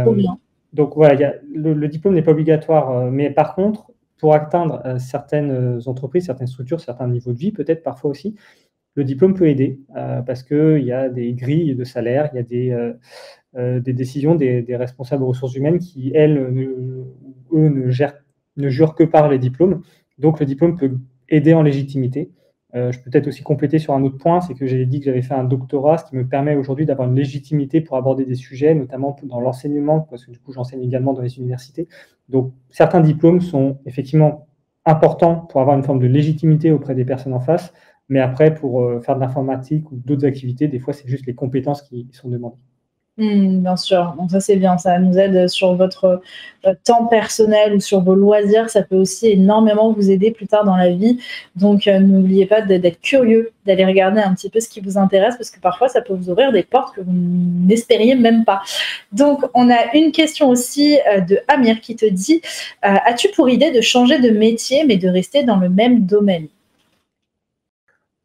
Trop bien. Donc voilà, le diplôme n'est pas obligatoire, mais par contre, pour atteindre certaines entreprises, certaines structures, certains niveaux de vie, peut-être parfois aussi, le diplôme peut aider parce qu'il y a des grilles de salaire, il y a des décisions des responsables ressources humaines qui, ne jurent que par les diplômes. Donc le diplôme peut aider en légitimité. Je peux peut-être aussi compléter sur un autre point, c'est que j'ai dit que j'avais fait un doctorat, ce qui me permet aujourd'hui d'avoir une légitimité pour aborder des sujets, notamment dans l'enseignement, parce que du coup j'enseigne également dans les universités. Donc certains diplômes sont effectivement importants pour avoir une forme de légitimité auprès des personnes en face, mais après pour faire de l'informatique ou d'autres activités, des fois c'est juste les compétences qui sont demandées. Bien sûr, donc ça c'est bien, ça nous aide sur votre temps personnel ou sur vos loisirs, ça peut aussi énormément vous aider plus tard dans la vie, donc n'oubliez pas d'être curieux, d'aller regarder un petit peu ce qui vous intéresse, parce que parfois ça peut vous ouvrir des portes que vous n'espériez même pas. Donc on a une question aussi de Amir qui te dit, as-tu pour idée de changer de métier mais de rester dans le même domaine?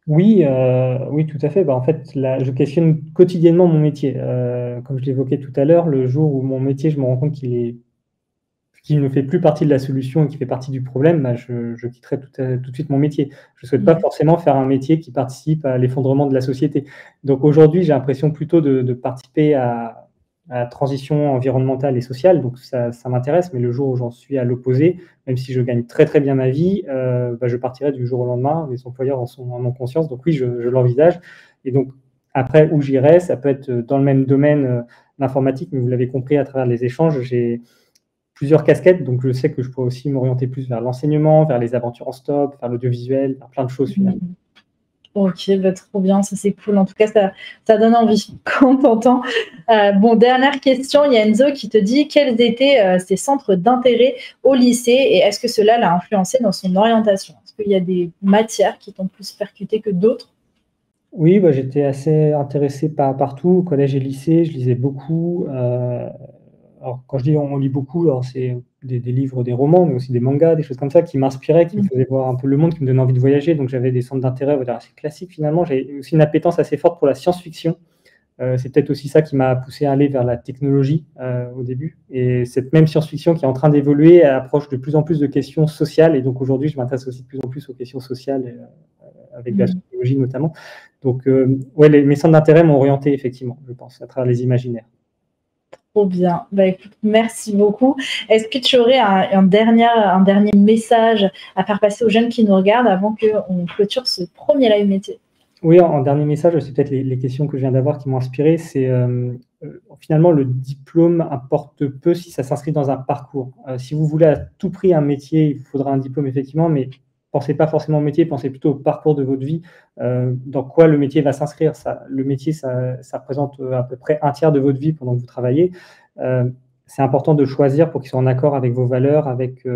Oui, oui, tout à fait. Bah, en fait, là, je questionne quotidiennement mon métier. Comme je l'évoquais tout à l'heure, le jour où mon métier, je me rends compte qu'il ne fait plus partie de la solution et qu'il fait partie du problème, bah, je quitterai tout de suite mon métier. Je ne souhaite pas Ouais. forcément faire un métier qui participe à l'effondrement de la société. Donc aujourd'hui, j'ai l'impression plutôt de participer à la transition environnementale et sociale, donc ça m'intéresse, mais le jour où j'en suis à l'opposé, même si je gagne très, très bien ma vie, bah, je partirai du jour au lendemain. Les employeurs en ont conscience, donc oui, je l'envisage. Et donc après, où j'irai, ça peut être dans le même domaine, l'informatique, mais vous l'avez compris à travers les échanges, j'ai plusieurs casquettes, donc je sais que je pourrais aussi m'orienter plus vers l'enseignement, vers les aventures en stop, vers l'audiovisuel, vers plein de choses finalement. Mmh. OK, bah, trop bien, ça c'est cool. En tout cas, ça donne envie quand on t'entend. Bon, dernière question, il y a Enzo qui te dit: «Quels étaient, ses centres d'intérêt au lycée et est-ce que cela l'a influencé dans son orientation?» Est-ce qu'il y a des matières qui t'ont plus percuté que d'autres? Oui, bah, j'étais assez intéressé par partout, au collège et lycée, je lisais beaucoup, alors quand je dis on lit beaucoup, alors c'est des livres, des romans, mais aussi des mangas, des choses comme ça qui m'inspiraient, qui me Mmh. faisaient voir un peu le monde, qui me donnaient envie de voyager, donc j'avais des centres d'intérêt, on va dire assez classiques finalement. J'ai aussi une appétence assez forte pour la science-fiction. C'est peut-être aussi ça qui m'a poussé à aller vers la technologie, au début, et cette même science-fiction qui est en train d'évoluer, elle approche de plus en plus de questions sociales, et donc aujourd'hui je m'intéresse aussi de plus en plus aux questions sociales et avec la Mmh. sociologie notamment. Donc ouais, mes centres d'intérêt m'ont orienté effectivement, je pense, à travers les imaginaires. Trop bien. Bah, écoute, merci beaucoup. Est-ce que tu aurais un dernier message à faire passer aux jeunes qui nous regardent avant qu'on clôture ce premier live métier? Oui, en dernier message, c'est peut-être les questions que je viens d'avoir qui m'ont inspiré. C'est, finalement, le diplôme importe peu si ça s'inscrit dans un parcours. Si vous voulez à tout prix un métier, il vous faudra un diplôme effectivement, mais pensez pas forcément au métier, pensez plutôt au parcours de votre vie, dans quoi le métier va s'inscrire. Le métier, ça représente, à peu près un tiers de votre vie pendant que vous travaillez. C'est important de choisir pour qu'il soit en accord avec vos valeurs, avec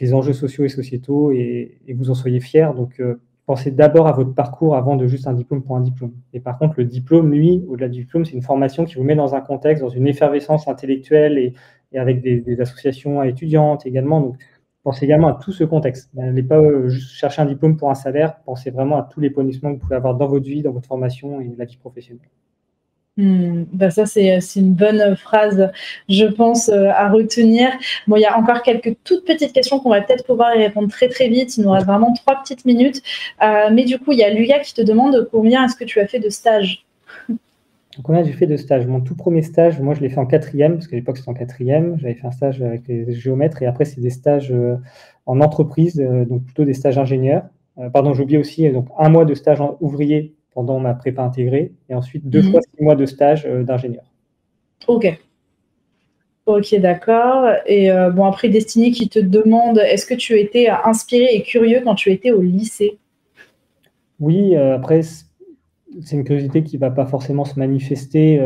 les enjeux sociaux et sociétaux, et que vous en soyez fiers. Donc, pensez d'abord à votre parcours avant de juste un diplôme pour un diplôme. Et par contre, le diplôme, lui, au-delà du diplôme, c'est une formation qui vous met dans un contexte, dans une effervescence intellectuelle, et avec des associations étudiantes également. Donc, pensez également à tout ce contexte. N'allez pas juste chercher un diplôme pour un salaire. Pensez vraiment à tous l'épanouissement que vous pouvez avoir dans votre vie, dans votre formation et la vie professionnelle. Bah, ça, c'est une bonne phrase, je pense, à retenir. Bon, il y a encore quelques toutes petites questions qu'on va peut-être pouvoir y répondre très, très vite. Il nous reste vraiment 3 petites minutes. Mais du coup, il y a Lucas qui te demande combien est-ce que tu as fait de stages? Donc, combien j'ai fait de stages? Mon tout premier stage, moi, je l'ai fait en quatrième, parce qu'à l'époque, c'était en quatrième. J'avais fait un stage avec les géomètres, et après, c'est des stages en entreprise, donc plutôt des stages ingénieurs. Pardon, j'ai oublié aussi, donc un mois de stage en ouvrier pendant ma prépa intégrée, et ensuite deux fois Mmh. 6 mois de stage d'ingénieur. OK. OK, d'accord et bon, après Destiny qui te demande: «Est-ce que tu étais, inspiré et curieux quand tu étais au lycée?» Oui, après, c'est une curiosité qui ne va pas forcément se manifester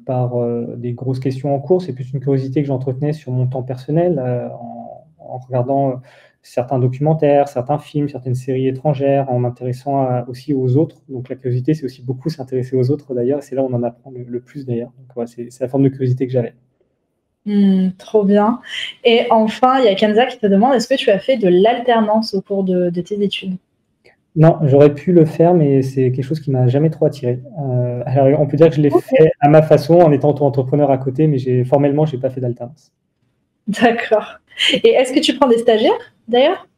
par des grosses questions en cours. C'est plus une curiosité que j'entretenais sur mon temps personnel, en regardant certains documentaires, certains films, certaines séries étrangères, en m'intéressant aussi aux autres. Donc la curiosité, c'est aussi beaucoup s'intéresser aux autres d'ailleurs, et c'est là où on en apprend le plus d'ailleurs. Donc ouais, c'est la forme de curiosité que j'avais. Trop bien et enfin, il y a Kenza qui te demande: «Est-ce que tu as fait de l'alternance au cours de tes études?» Non, j'aurais pu le faire, mais c'est quelque chose qui m'a jamais trop attiré. Alors on peut dire que je l'ai OK, fait à ma façon en étant auto-entrepreneur à côté, mais formellement, j'ai pas fait d'alternance. d'accord et est-ce que tu prends des stagiaires, d'ailleurs?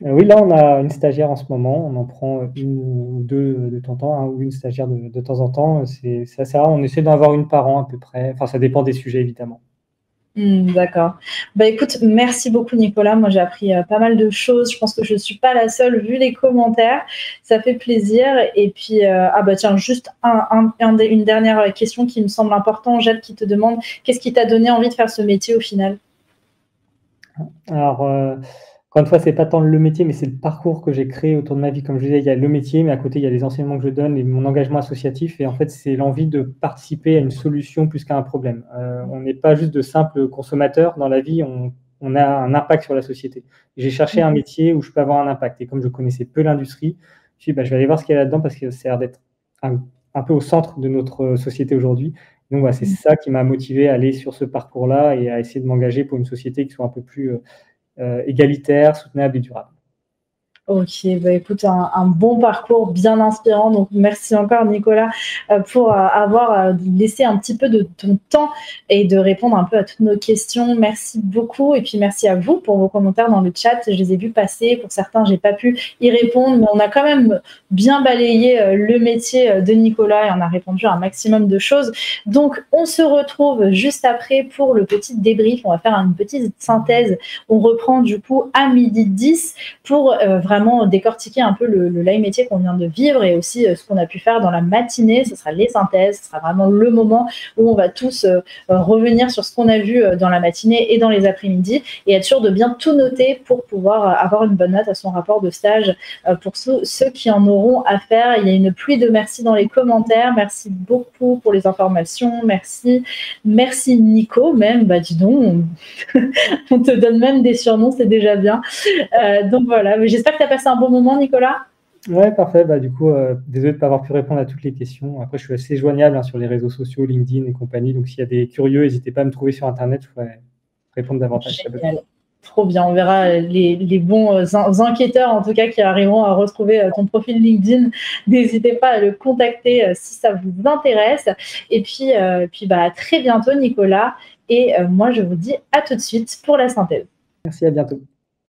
Oui, là, on a une stagiaire en ce moment. On en prend, 1 ou 2 de temps en temps, 1 ou une stagiaire de temps en temps. C'est assez rare. On essaie d'en avoir une par an à peu près. Enfin, ça dépend des sujets évidemment. D'accord. Bah, écoute, merci beaucoup Nicolas. Moi, j'ai appris, pas mal de choses. Je pense que je suis pas la seule vu les commentaires. Ça fait plaisir et puis, ah bah, tiens, juste une dernière question qui me semble important. Jade qui te demande: «Qu'est-ce qui t'a donné envie de faire ce métier au final?» Alors, encore une fois, c'est pas tant le métier, mais c'est le parcours que j'ai créé autour de ma vie. Comme je disais, il y a le métier, mais à côté, il y a les enseignements que je donne et mon engagement associatif, et en fait, c'est l'envie de participer à une solution plus qu'à un problème. On n'est pas juste de simples consommateurs dans la vie, on a un impact sur la société. J'ai cherché un Mmh. métier où je peux avoir un impact, et comme je connaissais peu l'industrie, je me suis dit: «Bah, je vais aller voir ce qu'il y a là-dedans parce que ça a l'air d'être un un peu au centre de notre société aujourd'hui». Donc voilà, c'est Mmh. ça qui m'a motivé à aller sur ce parcours-là et à essayer de m'engager pour une société qui soit un peu plus égalitaire, soutenable et durable. Ok, bah écoute, un bon parcours bien inspirant. Donc, merci encore, Nicolas, pour avoir laissé un petit peu de ton temps et de répondre un peu à toutes nos questions. Merci beaucoup. Et puis, merci à vous pour vos commentaires dans le chat. Je les ai vus passer. Pour certains, j'ai pas pu y répondre, mais on a quand même bien balayé le métier de Nicolas et on a répondu à un maximum de choses. Donc, on se retrouve juste après pour le petit débrief. On va faire une petite synthèse. On reprend du coup à 12h10 pour vraiment décortiquer un peu le live métier qu'on vient de vivre et aussi ce qu'on a pu faire dans la matinée. Ce sera les synthèses, ce sera vraiment le moment où on va tous revenir sur ce qu'on a vu dans la matinée et dans les après-midi et être sûr de bien tout noter pour pouvoir avoir une bonne note à son rapport de stage pour ceux qui en auront à faire. Il y a une pluie de merci dans les commentaires. Merci beaucoup pour les informations. Merci Nico, même, bah dis donc, on te donne même des surnoms, c'est déjà bien. Donc voilà, mais j'espère que tu as passé un bon moment, Nicolas. Ouais, parfait. Bah, du coup, désolé de ne pas avoir pu répondre à toutes les questions. Après, je suis assez joignable hein, sur les réseaux sociaux, LinkedIn et compagnie. Donc, s'il y a des curieux, n'hésitez pas à me trouver sur Internet. Je pourrais répondre davantage. Génial. Trop bien, on verra les bons enquêteurs en tout cas qui arriveront à retrouver ton profil LinkedIn. N'hésitez pas à le contacter si ça vous intéresse. Et puis bah, à très bientôt Nicolas. Et moi je vous dis à tout de suite pour la synthèse. Merci, à bientôt.